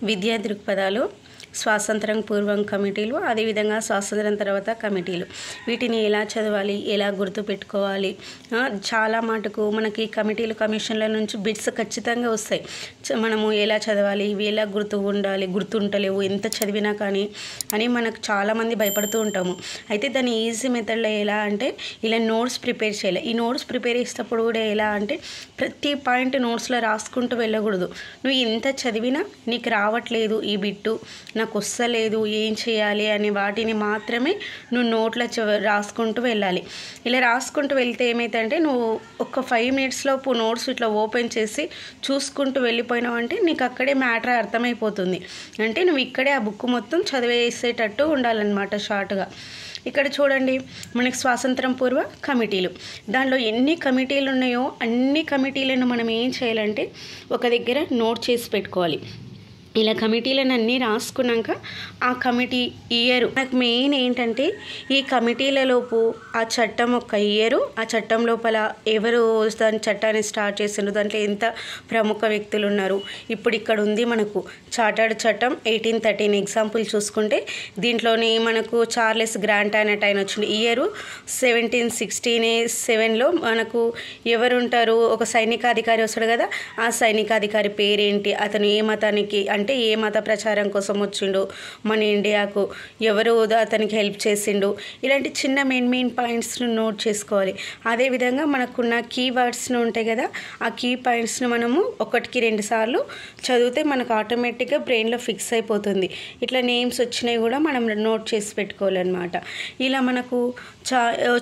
విద్యా దృక్పథాలు, స్వాతంత్రం పూర్వం కమిటీలు, అదేవిధంగా స్వాతంత్రం తర్వాత కమిటీలు. వీటిని ఎలా చదవాలి, ఎలా గుర్తుపెట్టుకోవాలి? చాలా మటుకు మనకి కమిటీలు, కమిషన్ల నుంచి బిట్స్ ఖచ్చితంగా వస్తాయి. మనము ఎలా చదవాలి, ఇవి ఎలా గుర్తుంటలేవు, ఎంత చదివినా కానీ అని మనకు చాలామంది భయపడుతూ ఉంటాము. అయితే దాన్ని ఈజీ మెథడ్లో ఎలా అంటే ఇలా నోట్స్ ప్రిపేర్ చేయాలి. ఈ నోట్స్ ప్రిపేర్ చేసేటప్పుడు కూడా ఎలా అంటే ప్రతి పాయింట్ నోట్స్లో రాసుకుంటూ వెళ్ళకూడదు. నువ్వు ఎంత చదివినా నీకు రావట్లేదు ఈ బిట్టు, నాకు వస్తలేదు, ఏం చేయాలి అని వాటిని మాత్రమే నువ్వు నోట్లో రాసుకుంటూ వెళ్ళాలి. ఇలా రాసుకుంటూ వెళ్తే ఏమైతే నువ్వు ఒక 5 మినిట్స్లోపు నోట్స్ ఇట్లా ఓపెన్ చేసి చూసుకుంటూ వెళ్ళిపోయినావు అంటే నీకు అక్కడే మ్యాటర్ అర్థమైపోతుంది. అంటే నువ్వు ఇక్కడే ఆ బుక్ మొత్తం చదివేసేటట్టు ఉండాలన్నమాట షార్ట్గా. ఇక్కడ చూడండి, మనకి స్వాతంత్రం పూర్వ కమిటీలు, దానిలో ఎన్ని కమిటీలు ఉన్నాయో అన్ని కమిటీలను మనం ఏం చేయాలంటే ఒక దగ్గర నోట్ చేసి పెట్టుకోవాలి. ఇలా కమిటీలను అన్నీ రాసుకున్నాక ఆ కమిటీ ఇయర్ నాకు మెయిన్ ఏంటంటే ఈ కమిటీలలోపు ఆ చట్టం ఒక ఇయరు, ఆ చట్టం లోపల ఎవరు దాని చట్టాన్ని స్టార్ట్ చేసిండ్రు, దాంట్లో ఎంత ప్రముఖ వ్యక్తులు ఉన్నారు. ఇప్పుడు ఇక్కడ ఉంది మనకు చార్టర్డ్ చట్టం 1813 ఎగ్జాంపుల్ చూసుకుంటే దీంట్లోని మనకు చార్లెస్ గ్రాంట్ అనేట ఆయన వచ్చింది. ఇయరు 1767లో మనకు ఎవరుంటారు, ఒక సైనికాధికారి వస్తాడు కదా, ఆ సైనికాధికారి పేరేంటి, అతను ఏ మతానికి అంటే ఏ మత ప్రచారం కోసం వచ్చిండు మన ఇండియాకు, ఎవరు అతనికి హెల్ప్ చేసిండు, ఇలాంటి చిన్న మెయిన్ పాయింట్స్ను నోట్ చేసుకోవాలి. అదేవిధంగా మనకున్న కీవర్డ్స్ను ఉంటాయి కదా, ఆ కీ పాయింట్స్ను మనము 1కి 2 సార్లు చదివితే మనకు ఆటోమేటిక్గా బ్రెయిన్లో ఫిక్స్ అయిపోతుంది. ఇట్లా నేమ్స్ వచ్చినాయి కూడా మనం నోట్ చేసి పెట్టుకోవాలన్నమాట. ఇలా మనకు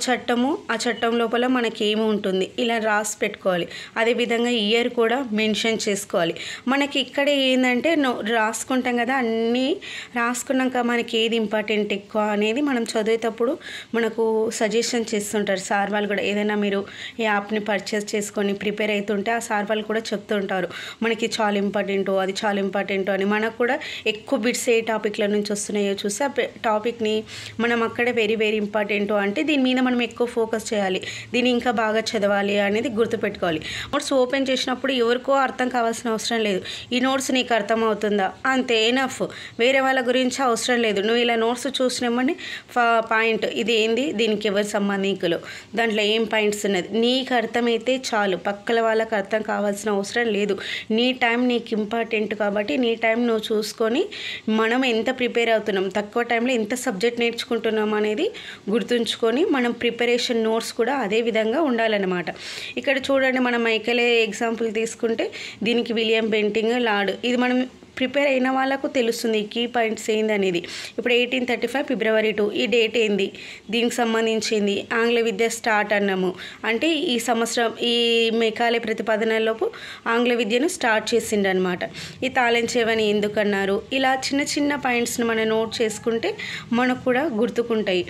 చట్టము, ఆ చట్టం లోపల మనకేమి ఉంటుంది ఇలా రాసి పెట్టుకోవాలి. అదేవిధంగా ఇయర్ కూడా మెన్షన్ చేసుకోవాలి. మనకి ఇక్కడే ఏంటంటే రాసుకుంటాం కదా, అన్నీ రాసుకున్నాక మనకి ఏది ఇంపార్టెంట్ ఎక్కువ అనేది మనం చదివేటప్పుడు మనకు సజెషన్ చేస్తుంటారు సార్ వాళ్ళు కూడా. ఏదైనా మీరు ఈ యాప్ని పర్చేస్ చేసుకొని ప్రిపేర్ అవుతుంటే ఆ సార్ వాళ్ళు కూడా చెప్తుంటారు మనకి చాలా ఇంపార్టెంటో అది చాలా ఇంపార్టెంటో అని. మనకు కూడా ఎక్కువ బిట్స్ ఏ టాపిక్ల నుంచి వస్తున్నాయో చూసి ఆ టాపిక్ని మనం అక్కడే వెరీ ఇంపార్టెంటో అంటే దీని మీద మనం ఎక్కువ ఫోకస్ చేయాలి, దీన్ని ఇంకా బాగా చదవాలి అనేది గుర్తుపెట్టుకోవాలి. నోట్స్ ఓపెన్ చేసినప్పుడు ఎవరికో అర్థం కావాల్సిన అవసరం లేదు. ఈ నోట్స్ నీకు అర్థం అవుతుందా అంతే, ఎనఫ్. వేరే వాళ్ళ గురించి అవసరం లేదు. నువ్వు ఇలా నోట్స్ చూసినామని పాయింట్ ఇది ఏంది, దీనికి ఎవరు సంబంధికులు, దాంట్లో ఏం పాయింట్స్ ఉన్నది నీకు అర్థమైతే చాలు. పక్కల వాళ్ళకి అర్థం కావాల్సిన అవసరం లేదు. నీ టైం నీకు ఇంపార్టెంట్ కాబట్టి నీ టైం నువ్వు చూసుకొని మనం ఎంత ప్రిపేర్ అవుతున్నాం, తక్కువ టైంలో ఎంత సబ్జెక్ట్ నేర్చుకుంటున్నాం అనేది గుర్తుంచుకొని మనం ప్రిపరేషన్ నోట్స్ కూడా అదే విధంగా ఉండాలన్నమాట. ఇక్కడ చూడండి, మనం మైకేలే ఎగ్జాంపుల్ తీసుకుంటే దీనికి విలియం బెంటింగ్ లార్డ్, ఇది మనం ప్రిపేర్ అయిన వాళ్ళకు తెలుస్తుంది కీ పాయింట్స్ ఏంది అనేది. ఇప్పుడు 1835 ఫిబ్రవరి 2 ఈ డేట్ ఏంది, దీనికి సంబంధించింది ఆంగ్ల విద్య స్టార్ట్ అన్నాము అంటే ఈ సంవత్సరం ఈ మెకాలే ప్రతిపాదనలోపు ఆంగ్ల విద్యను స్టార్ట్ చేసిండనమాట. ఈ తాళంచేవని ఎందుకన్నారు, ఇలా చిన్న పాయింట్స్ని మనం నోట్ చేసుకుంటే మనకు కూడా గుర్తుకుంటాయి.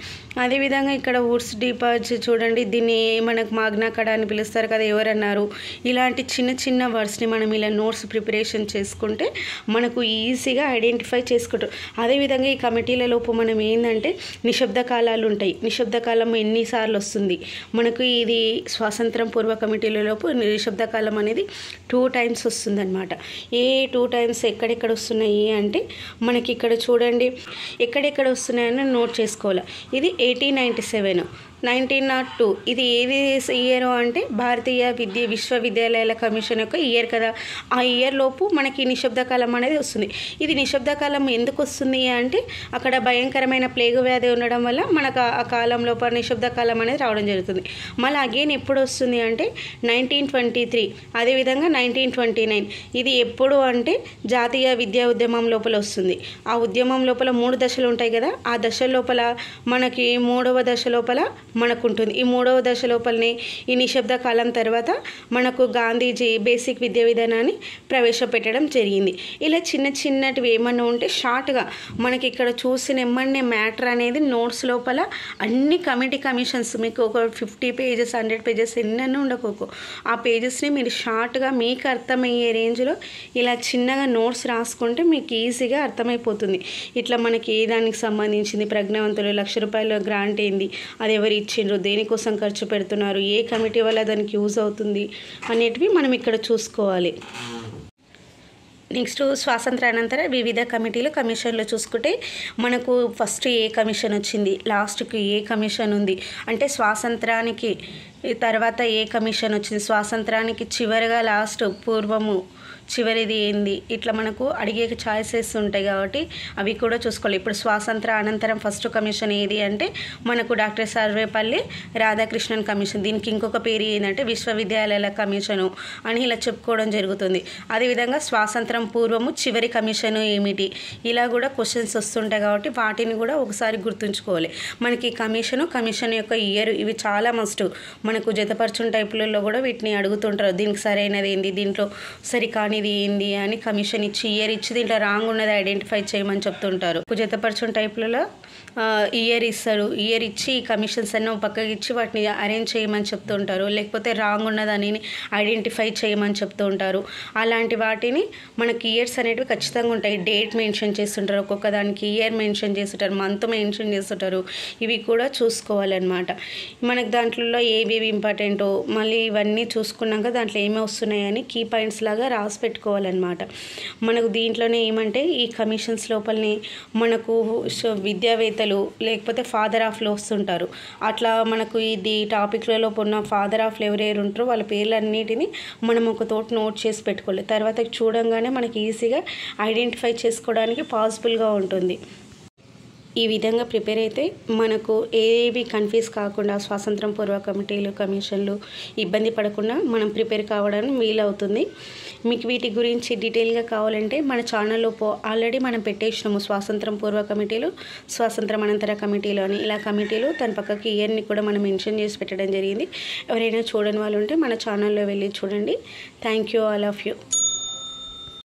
అదేవిధంగా ఇక్కడ వుడ్స్ డిపాజ్ చూడండి, దీన్ని మనకు మాగ్నా కార్టా అని పిలుస్తారు కదా, ఎవరన్నారు, ఇలాంటి చిన్న వర్డ్స్ని మనం ఇలా నోట్స్ ప్రిపరేషన్ చేసుకుంటే మనకు ఈజీగా ఐడెంటిఫై చేసుకుంటాం. అదేవిధంగా ఈ కమిటీల లోపు మనం ఏంటంటే నిశ్శబ్ద కాలాలు ఉంటాయి. నిశ్శబ్ద కాలం ఎన్నిసార్లు వస్తుంది మనకు, ఇది స్వాతంత్రం పూర్వ కమిటీల లోపు నిశ్శబ్ద కాలం అనేది 2 టైమ్స్ వస్తుందన్నమాట. ఏ 2 టైమ్స్ ఎక్కడెక్కడ వస్తున్నాయి అంటే మనకి ఇక్కడ చూడండి ఎక్కడెక్కడ వస్తున్నాయని నోట్ చేసుకోవాలి. ఇది 1897, 1902 ఇది ఏది ఇయర్ అంటే భారతీయ విశ్వవిద్యాలయాల కమిషన్ యొక్క ఇయర్ కదా, ఆ ఇయర్ లోపు మనకి నిశ్శబ్ద కాలం అనేది వస్తుంది. ఇది నిశ్శబ్ద కాలం ఎందుకు వస్తుంది అంటే అక్కడ భయంకరమైన ప్లేగు వ్యాధి ఉండడం వల్ల మనకు ఆ కాలం లోపల నిశ్శబ్ద కాలం అనేది రావడం జరుగుతుంది. మళ్ళీ అగైన్ ఎప్పుడు వస్తుంది అంటే 1923, అదేవిధంగా 1929 ఇది ఎప్పుడు అంటే జాతీయ విద్యా ఉద్యమం లోపల వస్తుంది. ఆ ఉద్యమం లోపల 3 దశలు ఉంటాయి కదా, ఆ దశ లోపల మనకి 3వ దశ లోపల మనకు ఉంటుంది. ఈ 3వ దశ లోపలనే ఈ నిశ్శబ్ద కాలం తర్వాత మనకు గాంధీజీ బేసిక్ విద్యా విధానాన్ని ప్రవేశపెట్టడం జరిగింది. ఇలా చిన్నటివి ఏమన్నా ఉంటే షార్ట్గా మనకి ఇక్కడ చూసిన ఏమన్నా మ్యాటర్ అనేది నోట్స్ లోపల అన్ని కమిటీ కమిషన్స్ మీకు ఒక 50 పేజెస్ 100 పేజెస్ ఎన్నన్నా ఉండకపో ఆ పేజెస్ని మీరు షార్ట్గా మీకు అర్థమయ్యే రేంజ్లో ఇలా చిన్నగా నోట్స్ రాసుకుంటే మీకు ఈజీగా అర్థమైపోతుంది. ఇట్లా మనకి ఏ దానికి సంబంధించింది, ప్రజ్ఞావంతులు ₹1,00,000 గ్రాంట్ ఏంది, అది ఎవరు ఇచ్చిండ్రు, దేనికోసం ఖర్చు పెడుతున్నారు, ఏ కమిటీ వల్ల దానికి యూజ్ అవుతుంది అనేటివి మనం ఇక్కడ చూసుకోవాలి. నెక్స్ట్ స్వాతంత్రానంతర వివిధ కమిటీలు కమిషన్లు చూసుకుంటే మనకు ఫస్ట్ ఏ కమిషన్ వచ్చింది, లాస్ట్కి ఏ కమిషన్ ఉంది, అంటే స్వాతంత్రానికి తర్వాత ఏ కమిషన్ వచ్చింది, స్వాతంత్రానికి చివరిగా లాస్ట్ పూర్వము చివరిది ఏంది, ఇట్లా మనకు అడిగే ఛాయిసెస్ ఉంటాయి కాబట్టి అవి కూడా చూసుకోవాలి. ఇప్పుడు స్వాతంత్ర అనంతరం ఫస్ట్ కమిషన్ ఏది అంటే మనకు డాక్టర్ సర్వేపల్లి రాధాకృష్ణన్ కమిషన్. దీనికి ఇంకొక పేరు ఏంటంటే విశ్వవిద్యాలయాల కమిషను అని ఇలా చెప్పుకోవడం జరుగుతుంది. అదేవిధంగా స్వాతంత్రం పూర్వము చివరి కమిషన్ ఏమిటి, ఇలా కూడా క్వశ్చన్స్ వస్తుంటాయి కాబట్టి వాటిని కూడా ఒకసారి గుర్తుంచుకోవాలి. మనకి కమిషన్ యొక్క ఇయర్ ఇవి చాలా మస్ట్. మనకు జతపరచుని టైపులలో కూడా వీటిని అడుగుతుంటారు. దీనికి సరైనది ఏంది, దీంట్లో సరికానిది ఏంది అని కమిషన్ ఇచ్చి ఇయర్ ఇచ్చి దీంట్లో రాంగ్ ఉన్నది ఐడెంటిఫై చేయమని చెప్తుంటారు. జతపరచుని టైపులలో ఇయర్ ఇస్తారు, ఇయర్ ఇచ్చి కమిషన్స్ అన్నీ పక్కకి ఇచ్చి వాటిని అరేంజ్ చేయమని చెప్తుంటారు. లేకపోతే రాంగ్ ఉన్నదని ఐడెంటిఫై చేయమని చెప్తూ ఉంటారు. అలాంటి వాటిని మనకి ఇయర్స్ అనేటివి ఖచ్చితంగా ఉంటాయి. డేట్ మెన్షన్ చేస్తుంటారు, ఒక్కొక్క దానికి ఇయర్ మెన్షన్ చేస్తుంటారు, మంత్ మెన్షన్ చేస్తుంటారు. ఇవి కూడా చూసుకోవాలన్నమాట. మనకి దాంట్లో ఏవేవి ఇంపార్టెంటో మళ్ళీ ఇవన్నీ చూసుకున్నాక దాంట్లో ఏమేమి వస్తున్నాయని కీ పాయింట్స్ లాగా రాసి పెట్టుకోవాలన్నమాట. మనకు దీంట్లోనే ఏమంటే ఈ కమిషన్స్ లోపలనే మనకు విద్యావేత్తలు లేకపోతే ఫాదర్ ఆఫ్లో వస్తుంటారు. అట్లా మనకు ఇది టాపిక్లలో ఉన్న ఫాదర్ ఆఫ్లు ఎవరెవరు ఉంటారో వాళ్ళ పేర్లన్నిటిని మనం ఒక తోట నోట్ చేసి పెట్టుకోవాలి. తర్వాత చూడంగానే మనకి ఈజీగా ఐడెంటిఫై చేసుకోవడానికి పాసిబుల్గా ఉంటుంది. ఈ విధంగా ప్రిపేర్ అయితే మనకు ఏవి కన్ఫ్యూజ్ కాకుండా స్వాతంత్రం పూర్వ కమిటీలు కమిషన్లు ఇబ్బంది పడకుండా మనం ప్రిపేర్ కావడానికి వీలవుతుంది. మీకు వీటి గురించి డీటెయిల్గా కావాలంటే మన ఛానల్లో ఆల్రెడీ మనం పెట్టేసినాము స్వాతంత్రం పూర్వ కమిటీలు, స్వాతంత్రం అనంతర కమిటీలు అని. ఇలా కమిటీలు దాని పక్కకి ఇయర్ని కూడా మనం మెన్షన్ చేసి పెట్టడం జరిగింది. ఎవరైనా చూడని వాళ్ళు ఉంటే మన ఛానల్లో వెళ్ళి చూడండి. Thank you all of you.